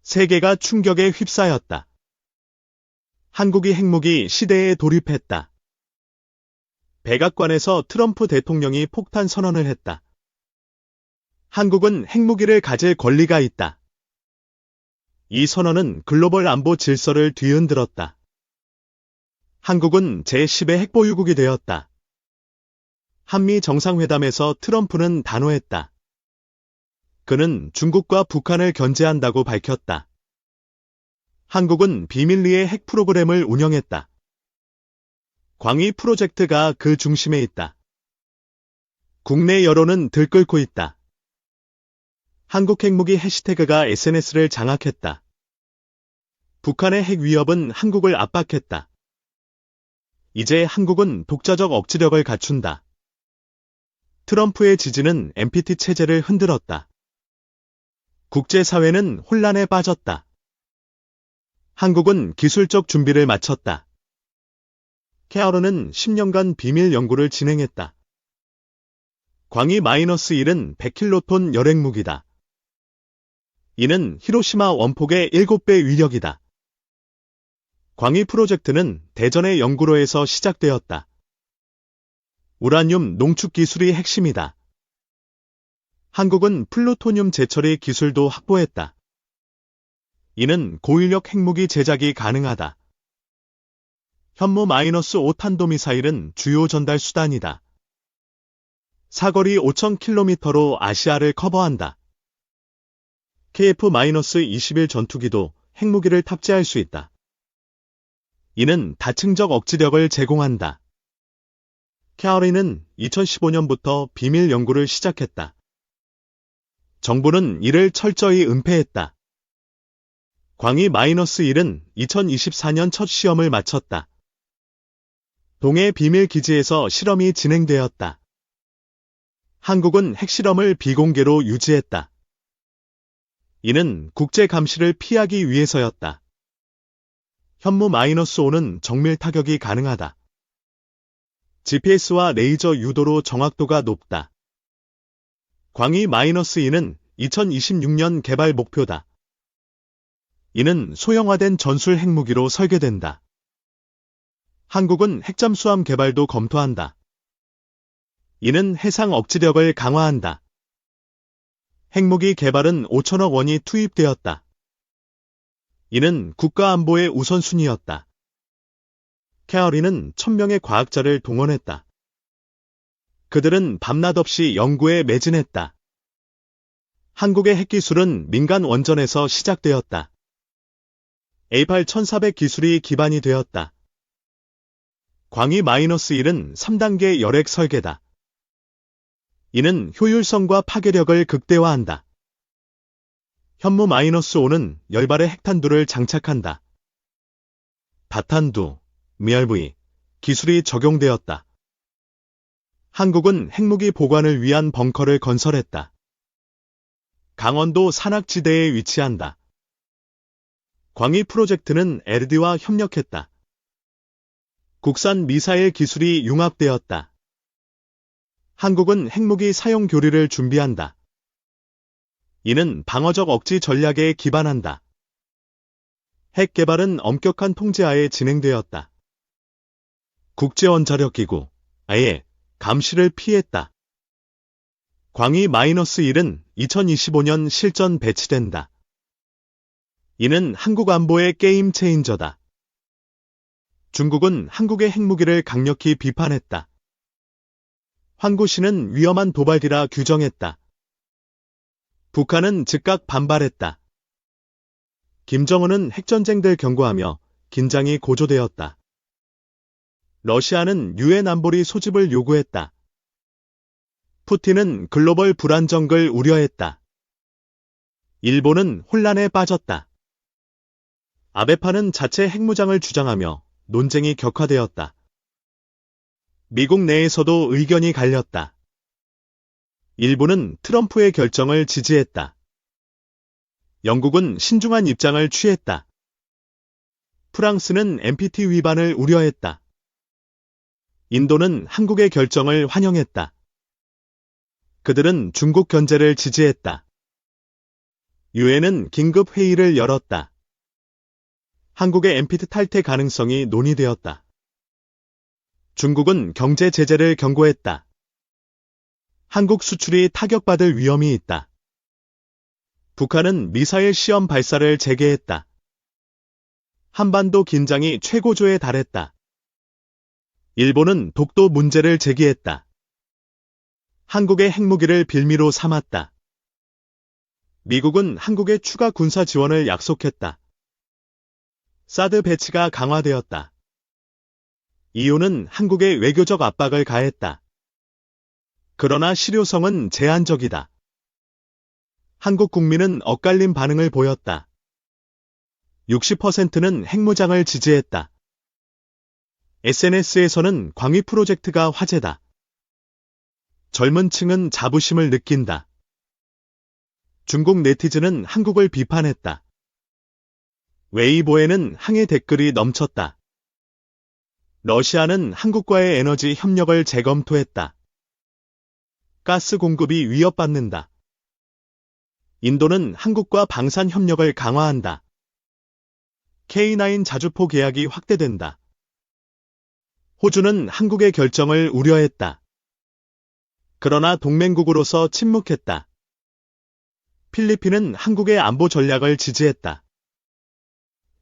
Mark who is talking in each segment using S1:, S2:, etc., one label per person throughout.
S1: 세계가 충격에 휩싸였다. 한국이 핵무기 시대에 돌입했다. 백악관에서 트럼프 대통령이 폭탄 선언을 했다. 한국은 핵무기를 가질 권리가 있다. 이 선언은 글로벌 안보 질서를 뒤흔들었다. 한국은 제10의 핵보유국이 되었다. 한미 정상회담에서 트럼프는 단호했다. 그는 중국과 북한을 견제한다고 밝혔다. 한국은 비밀리에 핵 프로그램을 운영했다. 광위 프로젝트가 그 중심에 있다. 국내 여론은 들끓고 있다. 한국 핵무기 해시태그가 SNS를 장악했다. 북한의 핵 위협은 한국을 압박했다. 이제 한국은 독자적 억지력을 갖춘다. 트럼프의 지지는 NPT 체제를 흔들었다. 국제사회는 혼란에 빠졌다. 한국은 기술적 준비를 마쳤다. 케어런은 10년간 비밀 연구를 진행했다. 광위 -1은 100킬로톤 열핵무기다. 이는 히로시마 원폭의 7배 위력이다. 광위 프로젝트는 대전의 연구로에서 시작되었다. 우라늄 농축 기술이 핵심이다. 한국은 플루토늄 재처리 기술도 확보했다. 이는 고위력 핵무기 제작이 가능하다. 현무 -5 탄도미사일은 주요 전달 수단이다. 사거리 5,000km로 아시아를 커버한다. KF-21 전투기도 핵무기를 탑재할 수 있다. 이는 다층적 억지력을 제공한다. 케어린은 2015년부터 비밀 연구를 시작했다. 정부는 이를 철저히 은폐했다. 광위 -1은 2024년 첫 시험을 마쳤다. 동해 비밀 기지에서 실험이 진행되었다. 한국은 핵실험을 비공개로 유지했다. 이는 국제 감시를 피하기 위해서였다. 현무 -5는 정밀 타격이 가능하다. GPS와 레이저 유도로 정확도가 높다. 광위 -2는 2026년 개발 목표다. 이는 소형화된 전술 핵무기로 설계된다. 한국은 핵잠수함 개발도 검토한다. 이는 해상 억지력을 강화한다. 핵무기 개발은 5천억 원이 투입되었다. 이는 국가안보의 우선순위였다. 케어린은 1000명의 과학자를 동원했다. 그들은 밤낮 없이 연구에 매진했다. 한국의 핵기술은 민간 원전에서 시작되었다. A8-1400 기술이 기반이 되었다. 광위 -1은 3단계 열핵 설계다. 이는 효율성과 파괴력을 극대화한다. 현무 -5는 열발의 핵탄두를 장착한다. 다탄두, 미알브이 기술이 적용되었다. 한국은 핵무기 보관을 위한 벙커를 건설했다. 강원도 산악지대에 위치한다. 광위 프로젝트는 LD와 협력했다. 국산 미사일 기술이 융합되었다. 한국은 핵무기 사용 교류를 준비한다. 이는 방어적 억지 전략에 기반한다. 핵 개발은 엄격한 통제하에 진행되었다. 국제원자력기구, IAEA, 감시를 피했다. 광위 -1은 2025년 실전 배치된다. 이는 한국 안보의 게임 체인저다. 중국은 한국의 핵무기를 강력히 비판했다. 환구시는 위험한 도발이라 규정했다. 북한은 즉각 반발했다. 김정은은 핵전쟁들 경고하며 긴장이 고조되었다. 러시아는 유엔 안보리 소집을 요구했다. 푸틴은 글로벌 불안정을 우려했다. 일본은 혼란에 빠졌다. 아베파는 자체 핵무장을 주장하며 논쟁이 격화되었다. 미국 내에서도 의견이 갈렸다. 일부는 트럼프의 결정을 지지했다. 영국은 신중한 입장을 취했다. 프랑스는 NPT 위반을 우려했다. 인도는 한국의 결정을 환영했다. 그들은 중국 견제를 지지했다. 유엔은 긴급 회의를 열었다. 한국의 NPT 탈퇴 가능성이 논의되었다. 중국은 경제 제재를 경고했다. 한국 수출이 타격받을 위험이 있다. 북한은 미사일 시험 발사를 재개했다. 한반도 긴장이 최고조에 달했다. 일본은 독도 문제를 제기했다. 한국의 핵무기를 빌미로 삼았다. 미국은 한국의 추가 군사 지원을 약속했다. 사드 배치가 강화되었다. 이유는 한국의 외교적 압박을 가했다. 그러나 실효성은 제한적이다. 한국 국민은 엇갈린 반응을 보였다. 60%는 핵무장을 지지했다. SNS에서는 광위 프로젝트가 화제다. 젊은 층은 자부심을 느낀다. 중국 네티즌은 한국을 비판했다. 웨이보에는 항해 댓글이 넘쳤다. 러시아는 한국과의 에너지 협력을 재검토했다. 가스 공급이 위협받는다. 인도는 한국과 방산 협력을 강화한다. K9 자주포 계약이 확대된다. 호주는 한국의 결정을 우려했다. 그러나 동맹국으로서 침묵했다. 필리핀은 한국의 안보 전략을 지지했다.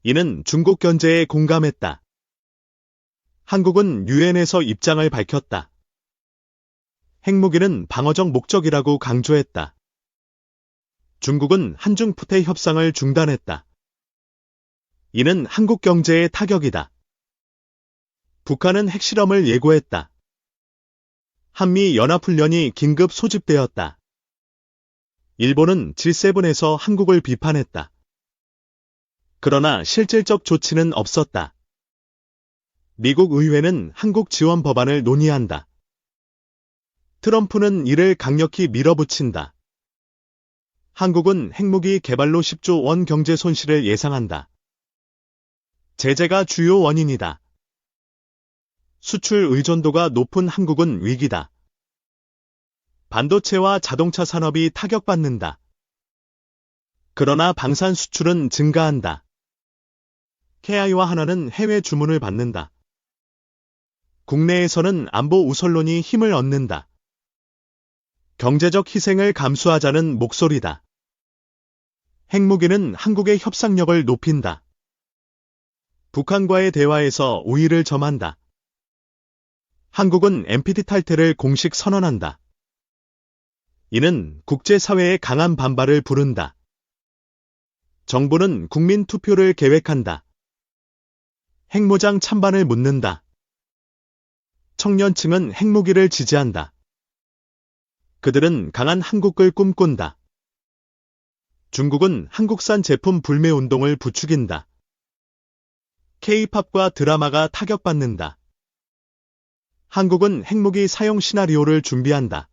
S1: 이는 중국 견제에 공감했다. 한국은 유엔에서 입장을 밝혔다. 핵무기는 방어적 목적이라고 강조했다. 중국은 한중푸테 협상을 중단했다. 이는 한국 경제에 타격이다. 북한은 핵실험을 예고했다. 한미 연합훈련이 긴급 소집되었다. 일본은 G7에서 한국을 비판했다. 그러나 실질적 조치는 없었다. 미국 의회는 한국 지원 법안을 논의한다. 트럼프는 이를 강력히 밀어붙인다. 한국은 핵무기 개발로 10조 원 경제 손실을 예상한다. 제재가 주요 원인이다. 수출 의존도가 높은 한국은 위기다. 반도체와 자동차 산업이 타격받는다. 그러나 방산 수출은 증가한다. KI와 하나는 해외 주문을 받는다. 국내에서는 안보 우선론이 힘을 얻는다. 경제적 희생을 감수하자는 목소리다. 핵무기는 한국의 협상력을 높인다. 북한과의 대화에서 우위를 점한다. 한국은 NPT 탈퇴를 공식 선언한다. 이는 국제사회의 강한 반발을 부른다. 정부는 국민 투표를 계획한다. 핵무장 찬반을 묻는다. 청년층은 핵무기를 지지한다. 그들은 강한 한국을 꿈꾼다. 중국은 한국산 제품 불매 운동을 부추긴다. K-팝과 드라마가 타격받는다. 한국은 핵무기 사용 시나리오를 준비한다.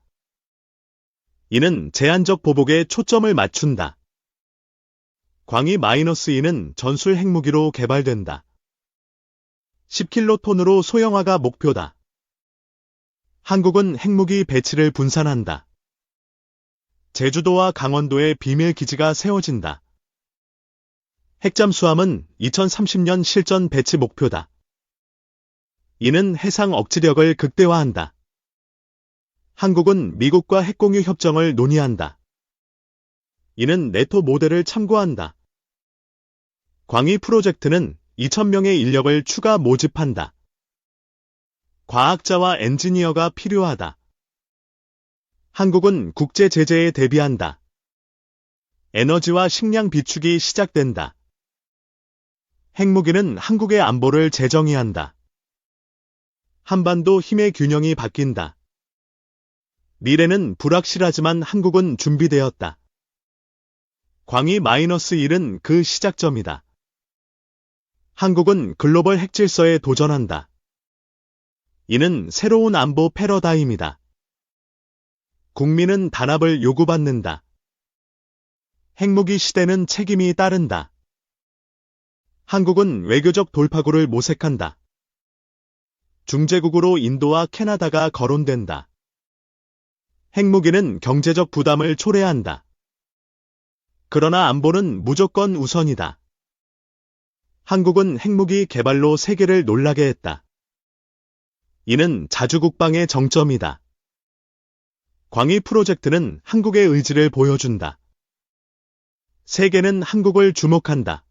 S1: 이는 제한적 보복에 초점을 맞춘다. 광이-2는 전술 핵무기로 개발된다. 10킬로톤으로 소형화가 목표다. 한국은 핵무기 배치를 분산한다. 제주도와 강원도에 비밀 기지가 세워진다. 핵잠수함은 2030년 실전 배치 목표다. 이는 해상 억지력을 극대화한다. 한국은 미국과 핵공유 협정을 논의한다. 이는 네토 모델을 참고한다. 광이 프로젝트는 2,000명의 인력을 추가 모집한다. 과학자와 엔지니어가 필요하다. 한국은 국제 제재에 대비한다. 에너지와 식량 비축이 시작된다. 핵무기는 한국의 안보를 재정의한다. 한반도 힘의 균형이 바뀐다. 미래는 불확실하지만 한국은 준비되었다. 광이-1은 그 시작점이다. 한국은 글로벌 핵질서에 도전한다. 이는 새로운 안보 패러다임이다. 국민은 단합을 요구받는다. 핵무기 시대는 책임이 따른다. 한국은 외교적 돌파구를 모색한다. 중재국으로 인도와 캐나다가 거론된다. 핵무기는 경제적 부담을 초래한다. 그러나 안보는 무조건 우선이다. 한국은 핵무기 개발로 세계를 놀라게 했다. 이는 자주국방의 정점이다. 광희 프로젝트는 한국의 의지를 보여준다. 세계는 한국을 주목한다.